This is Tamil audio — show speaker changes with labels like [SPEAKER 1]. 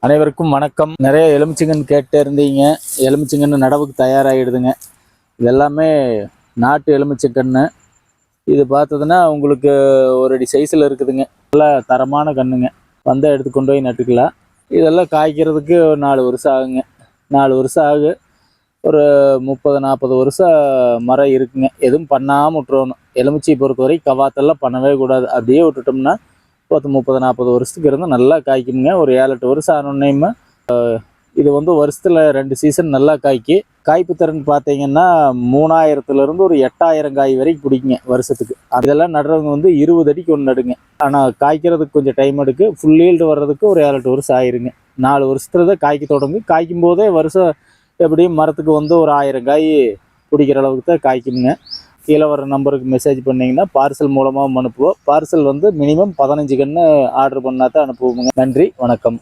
[SPEAKER 1] அனைவருக்கும் வணக்கம். நிறைய எலுமிச்சங்கன்று கேட்டு இருந்தீங்க. எலுமிச்சங்கன்று நடவுக்கு தயாராகிடுதுங்க. இதெல்லாமே நாட்டு எலுமிச்சக்கன்று. இது பார்த்ததுன்னா உங்களுக்கு ஒரு அடி சைஸில் இருக்குதுங்க. நல்லா தரமான கன்றுங்க. வந்தால் எடுத்து கொண்டு போய் நட்டுக்கலாம். இதெல்லாம் காய்க்கிறதுக்கு ஒரு 4 வருஷம் ஆகுங்க. 4 வருஷம் ஆகு. ஒரு 30-40 வருஷம் மரம் இருக்குங்க. எதுவும் பண்ணாமல் விட்டுறணும். எலுமிச்சை பொறுத்தவரை கவாத்தெல்லாம் பண்ணவே கூடாது. அப்படியே விட்டுட்டோம்னா 30-40 வருஷத்துக்கு இருந்தால் நல்லா காய்க்குங்க. ஒரு 7-8 வருஷம் ஆனோடனேயுமே இது வருஷத்தில் 2 சீசன் நல்லா காய்ப்பு திறன் பார்த்தீங்கன்னா 3000லேருந்து ஒரு 8000 காய் வரைக்கும் பிடிக்குங்க வருஷத்துக்கு. அதெல்லாம் நடுறவங்க 20 அடிக்கு ஒன்று நடுங்க. ஆனால் காய்க்கிறதுக்கு கொஞ்சம் டைம் எடுக்கு. ஃபுல் ஈல்டு வர்றதுக்கு ஒரு 7-8 வருஷம் ஆயிருங்க. 4 வருஷத்துல தான் காய்க்க தொடங்கும். காய்க்கும் போதே வருஷம் எப்படியும் மரத்துக்கு ஒரு 1000 காய் பிடிக்கிற அளவுக்கு தான் காய்க்குங்க. கீழே வர நம்பருக்கு மெசேஜ் பண்ணிங்கன்னா பார்சல் மூலமாக அனுப்புவோம். பார்சல் மினிமம் 15 கன்று ஆர்டர் பண்ணால் தான் அனுப்புவோங்க. நன்றி, வணக்கம்.